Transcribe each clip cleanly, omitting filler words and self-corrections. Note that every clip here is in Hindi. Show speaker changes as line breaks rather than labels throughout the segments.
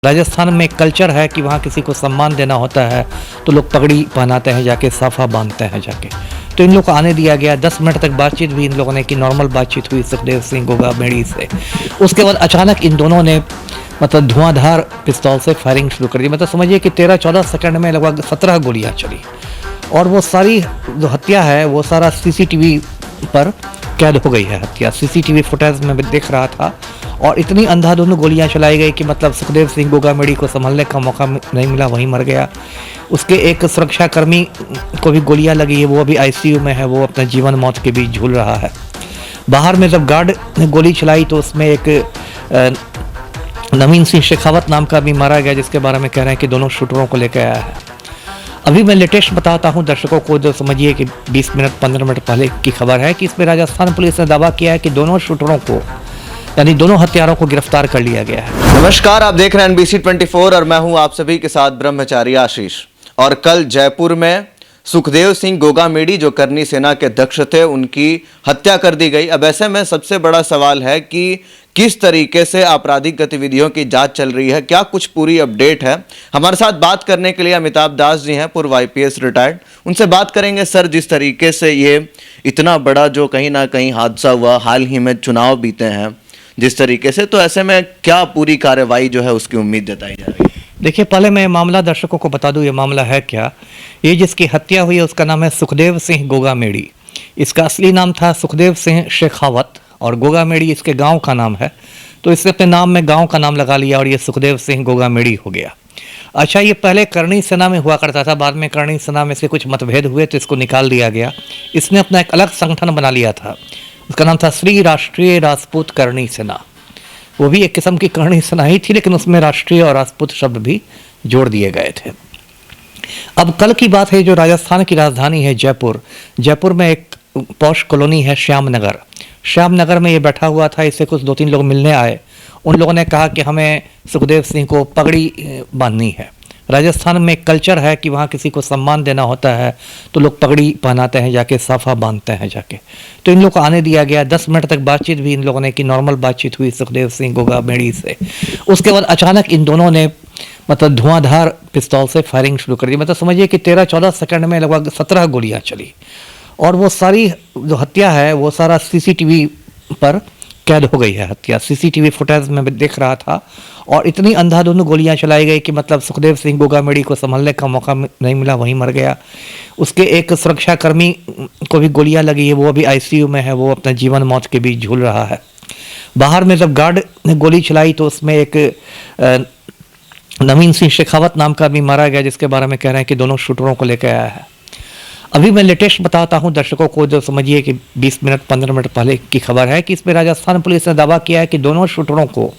राजस्थान में एक कल्चर है कि वहाँ किसी को सम्मान देना होता है तो लोग पगड़ी पहनाते हैं, जाके साफा बांधते हैं जाके। तो इन लोगों को आने दिया गया। 10 मिनट तक बातचीत भी इन लोगों ने की, नॉर्मल बातचीत हुई सुखदेव सिंह गोगा मेड़ी से। उसके बाद अचानक इन दोनों ने मतलब धुआंधार पिस्तौल से फायरिंग शुरू कर दी। मतलब समझिए कि 13-14 सेकंड में लगभग 17 गोलियाँ चली और वो सारी जो हत्या है वो सारा सीसीटीवी पर कैद हो गई है। हत्या सीसीटीवी फुटेज में दिख रहा था और इतनी अंधाधुंध गोलियां चलाई गई कि मतलब सुखदेव सिंह गोगा मेड़ी को संभलने का मौका नहीं मिला, वहीं मर गया। उसके एक सुरक्षाकर्मी को भी गोलियां लगी है, वो अभी आईसीयू में है, वो अपने जीवन मौत के बीच झूल रहा है। बाहर में जब गार्ड ने गोली चलाई तो उसमें एक नवीन सिंह शेखावत नाम का भी मारा गया, जिसके बारे में कह रहे हैं कि दोनों शूटरों को लेकर आया है। अभी मैं लेटेस्ट बताता हूं दर्शकों को, जो समझिए कि 20 मिनट 15 मिनट पहले की खबर है कि इसमें राजस्थान पुलिस ने दावा किया है कि दोनों शूटरों को यानी दोनों हत्यारों को गिरफ्तार कर लिया गया है।
नमस्कार, आप देख रहे हैं NBC 24 और मैं हूं आप सभी के साथ ब्रह्मचारी आशीष। और कल जयपुर में सुखदेव सिंह गोगा मेड़ी जो करनी सेना के अध्यक्ष थे, उनकी हत्या कर दी गई। अब ऐसे में सबसे बड़ा सवाल है कि किस तरीके से आपराधिक गतिविधियों की जांच चल रही है, क्या कुछ पूरी अपडेट है। हमारे साथ बात करने के लिए अमिताभ दास जी हैं, पूर्व IPS रिटायर्ड। उनसे बात करेंगे। सर, जिस तरीके से ये इतना बड़ा जो कहीं ना कहीं हादसा हुआ, हाल ही में चुनाव बीते हैं जिस तरीके से, तो ऐसे में क्या पूरी कार्रवाई जो है उसकी उम्मीद जताई जा रही है?
देखिए, पहले मैं मामला दर्शकों को बता दूं, ये मामला है क्या। ये जिसकी हत्या हुई है उसका नाम है सुखदेव सिंह गोगा मेड़ी। इसका असली नाम था सुखदेव सिंह शेखावत और गोगा मेड़ी इसके गांव का नाम है, तो इसने अपने नाम में गांव का नाम लगा लिया और ये सुखदेव सिंह गोगा मेड़ी हो गया। अच्छा, ये पहले करनी सेना में हुआ करता था, बाद में करनी सेना में से कुछ मतभेद हुए तो इसको निकाल दिया गया। इसने अपना एक अलग संगठन बना लिया था, उसका नाम था श्री राष्ट्रीय राजपूत करनी सेना। वो भी एक किस्म की करनी सेना ही थी, लेकिन उसमें राष्ट्रीय और राजपूत शब्द भी जोड़ दिए गए थे। अब कल की बात है, जो राजस्थान की राजधानी है जयपुर, जयपुर में एक पॉश कॉलोनी है श्यामनगर। श्यामनगर में ये बैठा हुआ था, इससे कुछ 2-3 लोग मिलने आए। उन लोगों ने कहा कि हमें सुखदेव सिंह को पगड़ी बांधनी है। राजस्थान में एक कल्चर है कि वहाँ किसी को सम्मान देना होता है तो लोग पगड़ी पहनाते हैं, जाके साफा बांधते हैं जाके। तो इन लोगों को आने दिया गया। 10 मिनट तक बातचीत भी इन लोगों ने की, नॉर्मल बातचीत हुई सुखदेव सिंह गोगा मेड़ी से। उसके बाद अचानक इन दोनों ने मतलब धुआंधार पिस्तौल से फायरिंग शुरू कर दी। मतलब समझिए कि 13-14 सेकंड में लगभग 17 गोलियाँ चली और वो सारी जो हत्या है वो सारा सीसीटीवी पर कैद हो गई है। हत्या सीसीटीवी फुटेज में दिख रहा था और इतनी अंधाधुंध गोलियां चलाई गई कि मतलब सुखदेव सिंह गोगा मेड़ी को संभलने का मौका नहीं मिला, वहीं मर गया। उसके एक सुरक्षाकर्मी को भी गोलियां लगी है, वो अभी आईसीयू में है, वो अपने जीवन मौत के बीच झूल रहा है। बाहर में जब गार्ड ने गोली चलाई तो उसमें एक नवीन सिंह शेखावत नाम का भी मारा गया, जिसके बारे में कह रहे हैं कि दोनों शूटरों को लेकर आया है। अभी मैं लेटेस्ट बताता हूं दर्शकों को, जो समझिए कि 20 मिनट 15 मिनट पहले की खबर है कि इसमें राजस्थान पुलिस ने दावा किया है कि दोनों शूटरों को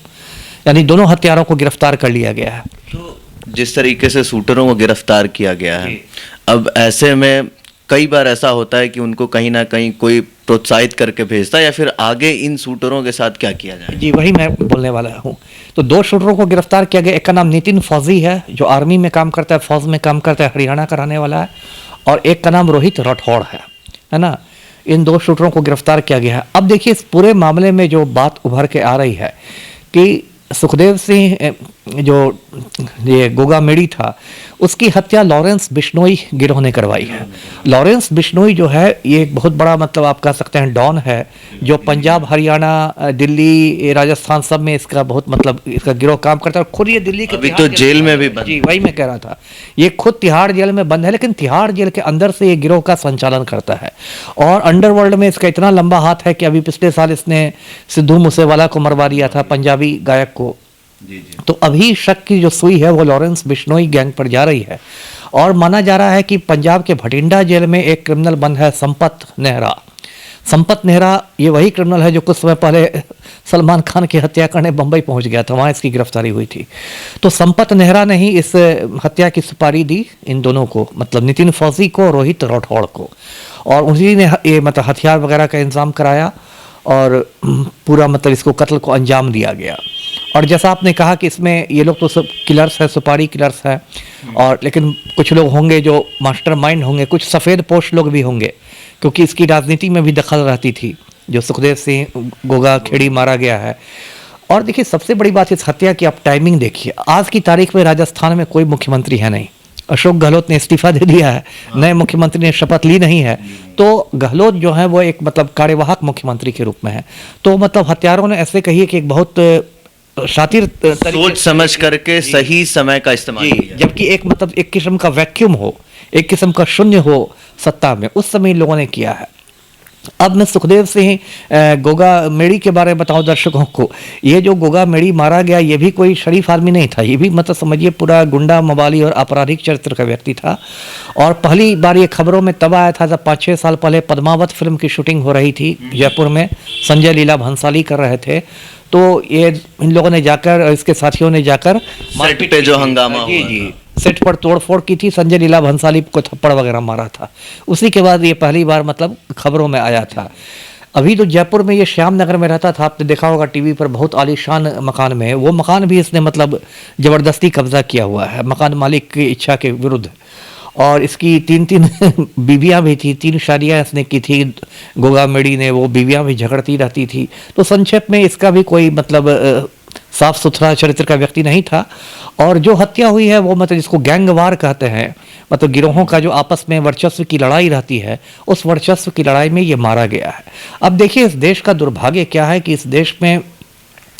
यानी दोनों हत्यारों को गिरफ्तार कर लिया गया है।
तो जिस तरीके से शूटरों को गिरफ्तार किया गया है, अब ऐसे में कई बार ऐसा होता है कि उनको कहीं ना कहीं कोई प्रोत्साहित करके भेजता है, या फिर आगे इन शूटरों के साथ क्या किया जाए?
जी, वही मैं बोलने वाला हूँ। तो 2 शूटरों को गिरफ्तार किया गया। एक का नाम नितिन फौजी है, जो आर्मी में काम करता है, फौज में काम करता है, हरियाणा का रहने वाला है, और एक का नाम रोहित राठौड़ है ना। इन 2 शूटरों को गिरफ्तार किया गया है। अब देखिए, इस पूरे मामले में जो बात उभर के आ रही है कि सुखदेव सिंह जो ये गोगा मेड़ी था, उसकी हत्या लॉरेंस बिश्नोई गिरोह ने करवाई है। लॉरेंस बिश्नोई जो है ये एक बहुत बड़ा मतलब आप कह सकते हैं डॉन है, जो पंजाब, हरियाणा, दिल्ली, राजस्थान सब में इसका बहुत मतलब इसका गिरोह काम करता है। और खुद ये दिल्ली के
अभी तो जेल में भी बंद।
जी, वही मैं कह रहा था, ये खुद तिहाड़ जेल में बंद है, लेकिन तिहाड़ जेल के अंदर से ये गिरोह का संचालन करता है। और अंडरवर्ल्ड में इसका इतना लंबा हाथ है कि अभी पिछले साल इसने सिद्धू मूसेवाला को मरवा दिया था, पंजाबी गायक को।
जी।
तो अभी शक की जो सुई है वो लॉरेंस बिश्नोई गैंग पर जा रही है और माना जा रहा है कि पंजाब के भटिंडा जेल में एक क्रिमिनल बंद है, संपत नेहरा। संपत नेहरा ये वही क्रिमिनल है जो कुछ समय पहले सलमान खान की हत्या करने बंबई पहुंच गया था, वहां इसकी गिरफ्तारी हुई थी। तो संपत नेहरा ने ही इस हत्या की सुपारी दी इन दोनों को, मतलब नितिन फौजी को, रोहित राठौड़ को, और उन्हीं ने ये मतलब हथियार वगैरह का इंतजाम कराया और पूरा मतलब इसको कत्ल को अंजाम दिया गया। और जैसा आपने कहा कि इसमें ये लोग तो सब किलर्स हैं, सुपारी किलर्स हैं, और लेकिन कुछ लोग होंगे जो मास्टरमाइंड होंगे, कुछ सफ़ेद पोश लोग भी होंगे, क्योंकि इसकी राजनीति में भी दखल रहती थी। जो सुखदेव सिंह गोगा खेड़ी मारा गया है और देखिए सबसे बड़ी बात इस हत्या की आप टाइमिंग देखिए, आज की तारीख में राजस्थान में कोई मुख्यमंत्री है नहीं, अशोक गहलोत ने इस्तीफा दे दिया है, नए मुख्यमंत्री ने शपथ ली नहीं है, तो गहलोत जो है वो एक मतलब कार्यवाहक मुख्यमंत्री के रूप में है। तो मतलब हत्यारों ने ऐसे कहिए कि एक बहुत शातिर
सोच समझ करके सही समय का इस्तेमाल किया।
जबकि एक मतलब एक किस्म का वैक्यूम हो, एक किस्म का शून्य हो सत्ता में, उस समय इन लोगों ने किया है। अब मैं सुखदेव सिंह गोगा मेड़ी के बारे में बताऊं दर्शकों को, ये जो गोगा मेड़ी मारा गया ये भी कोई शरीफ आदमी नहीं था, ये भी मतलब समझिए पूरा गुंडा मवाली और आपराधिक चरित्र का व्यक्ति था। और पहली बार ये खबरों में तब आया था जब 5-6 साल पहले पद्मावत फिल्म की शूटिंग हो रही थी जयपुर में, संजय लीला भंसाली कर रहे थे। तो ये इन लोगों ने जाकर, इसके साथियों ने जाकर
सेट पे जो हंगामा
जी
हुआ
जी सेट पर तोड़फोड़ की थी, संजय लीला भंसाली को थप्पड़ वगैरह मारा था, उसी के बाद ये पहली बार मतलब खबरों में आया था। अभी तो जयपुर में ये श्याम नगर में रहता था, आपने देखा होगा टीवी पर, बहुत आलीशान मकान में है वो, मकान भी इसने मतलब ज़बरदस्ती कब्जा किया हुआ है मकान मालिक की इच्छा के विरुद्ध। और इसकी 3 बीवियाँ भी थी, 3 शादियाँ इसने की थी गोगा मेड़ी ने, वो बीवियाँ भी झगड़ती रहती थी। तो संक्षेप में इसका भी कोई मतलब साफ सुथरा चरित्र का व्यक्ति नहीं था। और जो हत्या हुई है वो मतलब जिसको गैंगवार कहते हैं, मतलब गिरोहों का जो आपस में वर्चस्व की लड़ाई रहती है, उस वर्चस्व की लड़ाई में ये मारा गया है। अब देखिए इस देश का दुर्भाग्य क्या है कि इस देश में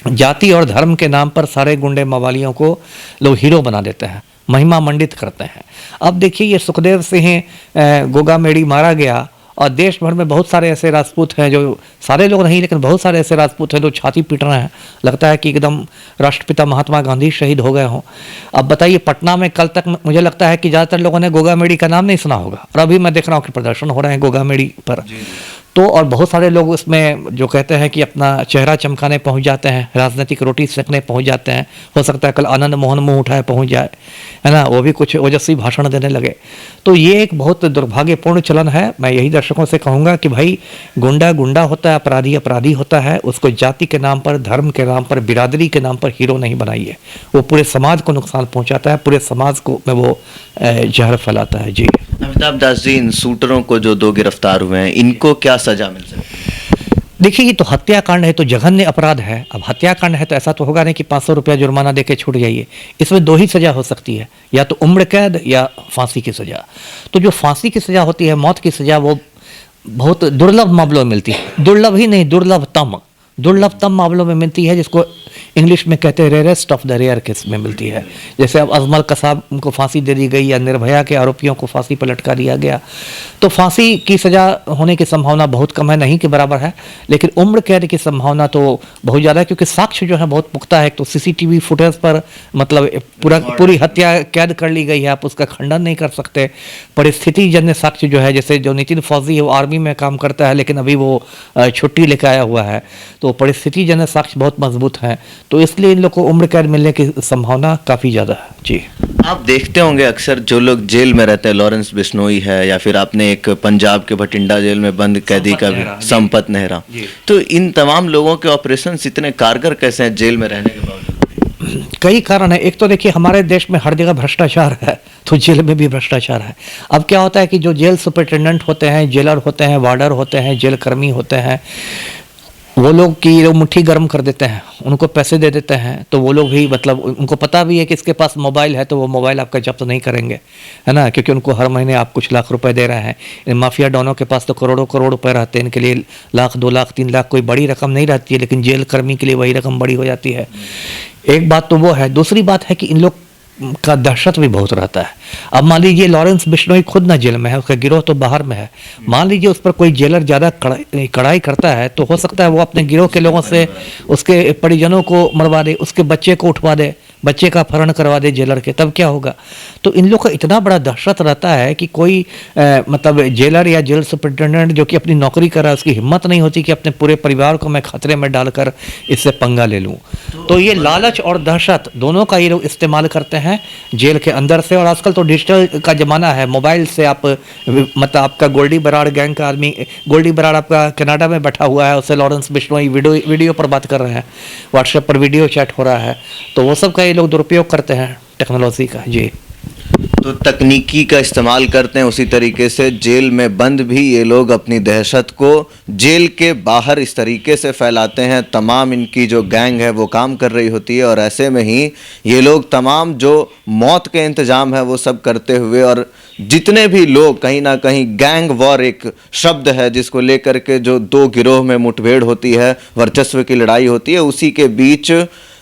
जाति और धर्म के नाम पर सारे गुंडे मवालियों को लोग हीरो बना देते हैं, महिमा मंडित करते हैं। अब देखिए ये सुखदेव सिंह गोगा मेड़ी मारा गया, और देश भर में बहुत सारे ऐसे राजपूत हैं, जो सारे लोग नहीं लेकिन बहुत सारे ऐसे राजपूत हैं जो छाती पीट रहे हैं, लगता है कि एकदम राष्ट्रपिता महात्मा गांधी शहीद हो गए हों। अब बताइए पटना में कल तक मुझे लगता है कि ज़्यादातर लोगों ने गोगा मेड़ी का नाम नहीं सुना होगा, और अभी मैं देख रहा हूँ कि प्रदर्शन हो रहे हैं गोगा मेड़ी पर। तो और बहुत सारे लोग उसमें जो कहते हैं कि अपना चेहरा चमकाने पहुंच जाते हैं, राजनीतिक रोटी सेकने पहुंच जाते हैं, हो सकता है कल आनंद मोहन मुंह उठाए पहुंच जाए, है ना, वो भी कुछ ओजस्वी भाषण देने लगे। तो ये एक बहुत दुर्भाग्यपूर्ण चलन है। मैं यही दर्शकों से कहूँगा कि भाई गुंडा गुंडा होता है, अपराधी अपराधी होता है, उसको जाति के नाम पर, धर्म के नाम पर, बिरादरी के नाम पर हीरो नहीं बनाइए, वो पूरे समाज को नुकसान पहुँचाता है, पूरे समाज को में वो जहर फैलाता है। जी
अमिताभ दास जी, इन शूटरों को जो 2 गिरफ्तार हुए हैं, इनको क्या सजा मिल सकती है?
देखिए ये तो हत्याकांड है, तो जघन्य अपराध है। अब हत्याकांड है तो ऐसा तो होगा नहीं कि 500 रुपया जुर्माना देके छूट जाइए। इसमें 2 ही सजा हो सकती है, या तो उम्र कैद या फांसी की सजा। तो जो फांसी की सजा होती है, मौत की सजा, वो बहुत दुर्लभ मामलों में मिलती है, दुर्लभ ही नहीं दुर्लभतम मामलों में मिलती है, जिसको इंग्लिश में कहते हैं rarest of the rare case में मिलती है। जैसे अब अजमल कसाब को फांसी दे दी गई, या निर्भया के आरोपियों को फांसी पर लटका दिया गया, तो फांसी की सज़ा होने की संभावना बहुत कम है, नहीं के बराबर है। लेकिन उम्र कैद की संभावना तो बहुत ज़्यादा है, क्योंकि साक्ष्य जो है बहुत पुख्ता है। तो सीसीटीवी फुटेज पर मतलब पूरी हत्या कैद कर ली गई है, आप उसका खंडन नहीं कर सकते। परिस्थिति जन्य साक्ष्य जो है, जैसे जो नितिन फौजी है वो आर्मी में काम करता है, लेकिन अभी वो छुट्टी लेकर आया हुआ है, तो परिस्थिति जन्य साक्ष्य बहुत मजबूत हैं, तो इसलिए इन लोग को उम्र कैद मिलने की संभावना काफ़ी ज़्यादा है। जी
आप देखते होंगे अक्सर जो लोग जेल में रहते हैं, लॉरेंस बिश्नोई है, या फिर आपने एक पंजाब के भटिंडा जेल में बंद कैदी का भी, संपत नेहरा, तो इन तमाम लोगों के ऑपरेशन इतने कारगर कैसे हैं जेल में रहने के बावजूद?
कई कारण है। एक तो देखिए हमारे देश में हर जगह भ्रष्टाचार है, तो जेल में भी भ्रष्टाचार है। अब क्या होता है कि जो जेल सुपरिटेंडेंट होते हैं, जेलर होते हैं, वार्डर होते हैं, जेल कर्मी होते हैं, वो लोग की वो मुट्ठी गर्म कर देते हैं, उनको पैसे दे देते हैं, तो वो लोग भी मतलब उनको पता भी है कि इसके पास मोबाइल है, तो वो मोबाइल आपका जब्त नहीं करेंगे, है ना, क्योंकि उनको हर महीने आप कुछ लाख रुपए दे रहे हैं। इन माफिया डॉनों के पास तो करोड़ों करोड़ रुपए रहते हैं, इनके लिए लाख 2 लाख 3 लाख कोई बड़ी रकम नहीं रहती है, लेकिन जेल कर्मी के लिए वही रकम बड़ी हो जाती है। एक बात तो वो है। दूसरी बात है कि इन लोग का दहशत भी बहुत रहता है। अब मान लीजिए लॉरेंस बिश्नोई खुद ना जेल में है, उसका गिरोह तो बाहर में है, मान लीजिए उस पर कोई जेलर ज़्यादा कड़ाई करता है, तो हो सकता है वो अपने गिरोह के लोगों से उसके परिजनों को मरवा दे, उसके बच्चे को उठवा दे, बच्चे का अपहरण करवा दे जेलर के, तब क्या होगा। तो इन लोग का इतना बड़ा दहशत रहता है कि कोई मतलब जेलर या जेल सुपरिटेंडेंट जो कि अपनी नौकरी कर रहा है, उसकी हिम्मत नहीं होती कि अपने पूरे परिवार को मैं खतरे में डालकर इससे पंगा ले लूँ। तो ये लालच और दहशत दोनों का ये लोग इस्तेमाल करते हैं जेल के अंदर से। और आजकल तो डिजिटल का ज़माना है, मोबाइल से आप मतलब आपका गोल्डी बराड़ गैंग का आदमी, गोल्डी बराड़ आपका कनाडा में बैठा हुआ है, उससे लॉरेंस बिश्नोई वीडियो पर बात कर रहे हैं, व्हाट्सएप पर वीडियो चैट हो रहा है, तो वो सब का ये लोग दुरुपयोग करते हैं टेक्नोलॉजी का। जी
तो तकनीकी का इस्तेमाल करते हैं, उसी तरीके से जेल में बंद भी ये लोग अपनी दहशत को जेल के बाहर इस तरीके से फैलाते हैं। तमाम इनकी जो गैंग है वो काम कर रही होती है और ऐसे में ही ये लोग तमाम जो मौत के इंतजाम है वो सब करते हुए, और जितने भी लोग कहीं ना कहीं गैंग वॉर एक शब्द है जिसको लेकर के जो दो गिरोह में मुठभेड़ होती है, वर्चस्व की लड़ाई होती है, उसी के बीच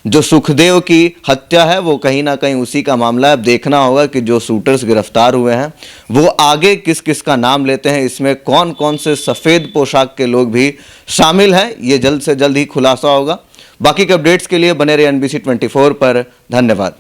जो सुखदेव की हत्या है वो कहीं ना कहीं उसी का मामला है। अब देखना होगा कि जो शूटर्स गिरफ्तार हुए हैं वो आगे किस किस का नाम लेते हैं, इसमें कौन कौन से सफ़ेद पोशाक के लोग भी शामिल हैं, ये जल्द से जल्द ही खुलासा होगा। बाकी के अपडेट्स के लिए बने रहे NBC 24 पर। धन्यवाद।